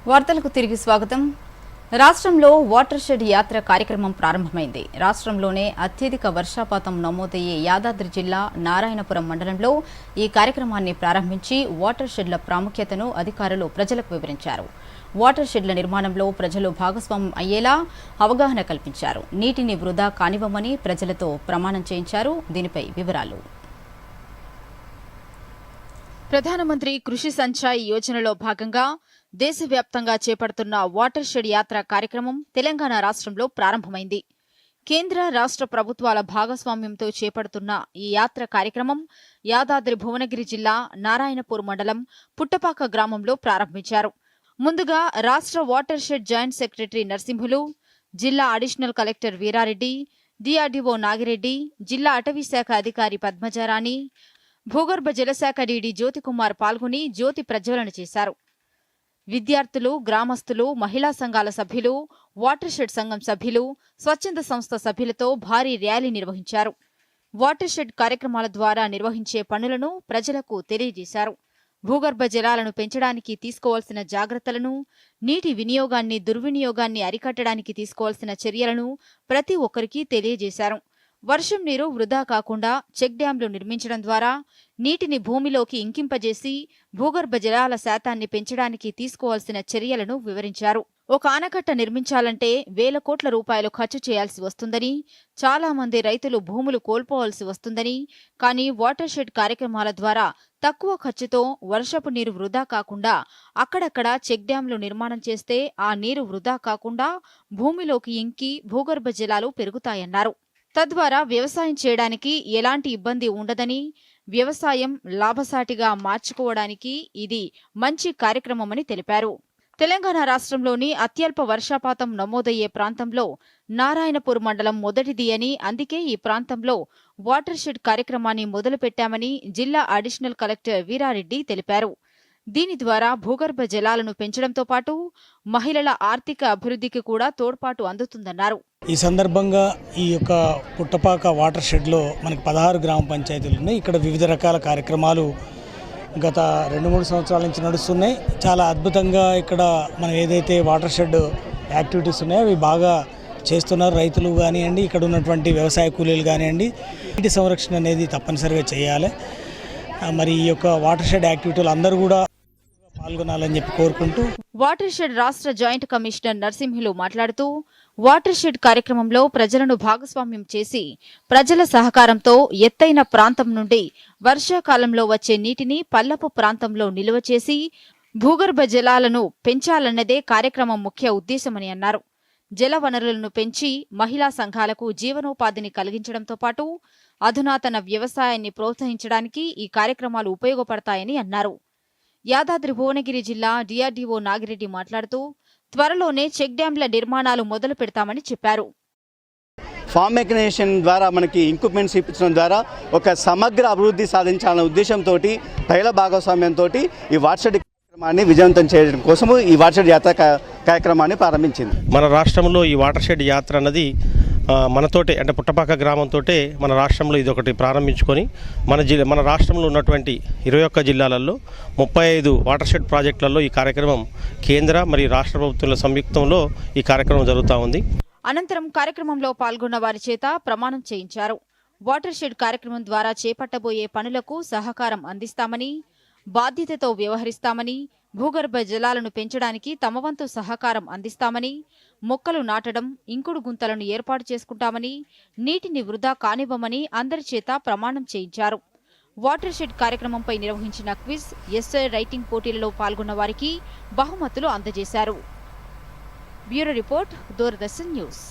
వార్తలకు తిరిగి స్వాగతం. రాష్ట్రంలో వాటర్ షెడ్ యాత్ర కార్యక్రమం ప్రారంభమైంది. రాష్ట్రంలోనే అత్యధిక వర్షపాతం నమోదయ్యే యాదాద్రి జిల్లా నారాయణపురం మండలంలో ఈ కార్యక్రమాన్ని ప్రారంభించి వాటర్ షెడ్ల ప్రాముఖ్యతను అధికారులు ప్రజలకు వివరించారు. వాటర్ షెడ్ల నిర్మాణంలో ప్రజలు భాగస్వామ్యం అయ్యేలా అవగాహన కల్పించారు. నీటిని వృధా కానివ్వమని ప్రజలతో ప్రమాణం చేయించారు. దీనిపై వివరాలు. ప్రధానమంత్రి కృషి సంచాయ్ యోజనలో భాగంగా దేశవ్యాప్తంగా చేపడుతున్న వాటర్ షెడ్ యాత్ర కార్యక్రమం తెలంగాణ రాష్ట్రంలో ప్రారంభమైంది. కేంద్ర రాష్ట్ర ప్రభుత్వాల భాగస్వామ్యంతో చేపడుతున్న ఈ యాత్ర కార్యక్రమం యాదాద్రి భువనగిరి జిల్లా నారాయణపూర్ మండలం పుట్టపాక గ్రామంలో ప్రారంభించారు. ముందుగా రాష్ట్ర water shed joint secretary Narasimhulu, జిల్లా additional collector Veera Reddy, DRDO Nagi Reddy, జిల్లా అటవీ శాఖ అధికారి పద్మజారాణి, భూగర్భ జలశాఖ డీడీ జ్యోతికుమార్ పాల్గొని జ్యోతి ప్రజ్వలన చేశారు. విద్యార్థులు, గ్రామస్తులు, మహిళా సంఘాల సభ్యులు, వాటర్ షెడ్ సంఘం సభ్యులు, స్వచ్ఛంద సంస్థ సభ్యులతో భారీ ర్యాలీ నిర్వహించారు. వాటర్ షెడ్ కార్యక్రమాల ద్వారా నిర్వహించే పనులను ప్రజలకు తెలియజేశారు. భూగర్భ జలాలను పెంచడానికి తీసుకోవాల్సిన జాగ్రత్తలను, నీటి వినియోగాన్ని, దుర్వినియోగాన్ని అరికట్టడానికి తీసుకోవాల్సిన చర్యలను ప్రతి ఒక్కరికి తెలియజేశారు. వర్షం నీరు వృధా కాకుండా చెక్ డ్యాంలు నిర్మించడం ద్వారా నీటిని భూమిలోకి ఇంకింపజేసి భూగర్భ జలాల శాతాన్ని పెంచడానికి తీసుకోవాల్సిన చర్యలను వివరించారు. ఒక ఆనకట్ట నిర్మించాలంటే వేల కోట్ల రూపాయలు ఖర్చు చేయాల్సి వస్తుందని, చాలా మంది రైతులు భూములు కోల్పోవాల్సి వస్తుందని, కానీ వాటర్ షెడ్ కార్యక్రమాల ద్వారా తక్కువ ఖర్చుతో వర్షపు నీరు వృధా కాకుండా అక్కడక్కడ చెక్ డ్యాంలు నిర్మాణం చేస్తే ఆ నీరు వృధా కాకుండా భూమిలోకి ఇంకి భూగర్భ జలాలు పెరుగుతాయన్నారు. తద్వారా వ్యవసాయం చేయడానికి ఎలాంటి ఇబ్బంది ఉండదని, వ్యవసాయం లాభసాటిగా మార్చుకోవడానికి ఇది మంచి కార్యక్రమమని తెలిపారు. తెలంగాణ రాష్ట్రంలోని అత్యల్ప వర్షపాతం నమోదయ్యే ప్రాంతంలో నారాయణపూర్ మండలం మొదటిది అని, అందుకే ఈ ప్రాంతంలో వాటర్ షెడ్ కార్యక్రమాన్ని మొదలుపెట్టామని జిల్లా అడిషనల్ కలెక్టర్ వీరారెడ్డి తెలిపారు. దీని ద్వారా భూగర్భ జలాలను పెంచడంతో పాటు మహిళల ఆర్థిక అభివృద్ధికి కూడా తోడ్పాటు అందుతుందన్నారు. ఈ సందర్భంగా ఈ యొక్క పుట్టపాక వాటర్ షెడ్లో మనకి 16 గ్రామ పంచాయతీలు ఉన్నాయి. ఇక్కడ వివిధ రకాల కార్యక్రమాలు గత 2-3 సంవత్సరాల నుంచి నడుస్తున్నాయి. చాలా అద్భుతంగా ఇక్కడ మనం ఏదైతే వాటర్ షెడ్ యాక్టివిటీస్ ఉన్నాయో అవి బాగా చేస్తున్నారు. రైతులు కానివ్వండి, ఇక్కడ ఉన్నటువంటి వ్యవసాయ కూలీలు కానివ్వండి, నీటి సంరక్షణ అనేది తప్పనిసరిగా చేయాలి. మరి ఈ యొక్క వాటర్ షెడ్ యాక్టివిటీలు అందరూ కూడా పాల్గొనాలని చెప్పి కోరుకుంటూ వాటర్ షెడ్ రాష్ట్ర జాయింట్ కమిషనర్ నరసింహులు మాట్లాడుతూ, వాటర్ షెడ్ కార్యక్రమంలో ప్రజలను భాగస్వామ్యం చేసి ప్రజల సహకారంతో ఎత్తైన ప్రాంతం నుండి వర్షాకాలంలో వచ్చే నీటిని పల్లపు ప్రాంతంలో నిల్వ చేసి భూగర్భ జలాలను పెంచాలన్నదే కార్యక్రమం ముఖ్య ఉద్దేశమని అన్నారు. జల వనరులను పెంచి మహిళా సంఘాలకు జీవనోపాధిని కలిగించడంతో పాటు అధునాతన వ్యవసాయాన్ని ప్రోత్సహించడానికి ఈ కార్యక్రమాలు ఉపయోగపడతాయని అన్నారు. యాదాద్రి భువనగిరి జిల్లా డిఆర్డీఓ నాగిరెడ్డి మాట్లాడుతూ, త్వరలోనే చెక్ డ్యాంల నిర్మాణాలు మొదలు పెడతామని చెప్పారు. ఫార్మ్ మెకనైజేషన్ ద్వారా మనకి ఇంక్రిమెంట్స్ ఇప్పించడం ద్వారా ఒక సమగ్ర అభివృద్ధి సాధించాలనే ఉద్దేశంతో ప్రజల భాగస్వామ్యంతో ఈ వాటర్ షెడ్ కార్యక్రమాన్ని విజయవంతం చేయడం కోసము ఈ వాటర్ షెడ్ యాత్ర కార్యక్రమాన్ని ప్రారంభించింది. మన రాష్ట్రంలో ఈ వాటర్ షెడ్ యాత్ర అన్నది మనతోటే అంటే పుట్టపాక గ్రామంతో మన రాష్ట్రంలో ఇది ఒకటి ప్రారంభించుకొని మన రాష్ట్రంలో ఉన్నటువంటి 21 జిల్లాలలో 35 వాటర్ షెడ్ ప్రాజెక్టులలో ఈ కార్యక్రమం కేంద్ర మరియు రాష్ట్ర ప్రభుత్వాల సంయుక్తంలో ఈ కార్యక్రమం జరుగుతూ ఉంది. అనంతరం కార్యక్రమంలో పాల్గొన్న వారి చేత ప్రమాణం చేయించారు. వాటర్ షెడ్ కార్యక్రమం ద్వారా చేపట్టబోయే పనులకు సహకారం అందిస్తామని, బాధ్యతతో వ్యవహరిస్తామని, భూగర్భ జలాలను పెంచడానికి తమ వంతు సహకారం అందిస్తామని, మొక్కలు నాటడం, ఇంకుడు గుంతలను ఏర్పాటు చేసుకుంటామని, నీటిని వృధా కానివ్వమని అందరి చేత ప్రమాణం చేయించారు. వాటర్ షెడ్ కార్యక్రమంపై నిర్వహించిన క్విజ్, ఎస్ఏ రైటింగ్ పోటీలలో పాల్గొన్న వారికి బహుమతులు అందజేశారు. Bureau report, Doordarshan news.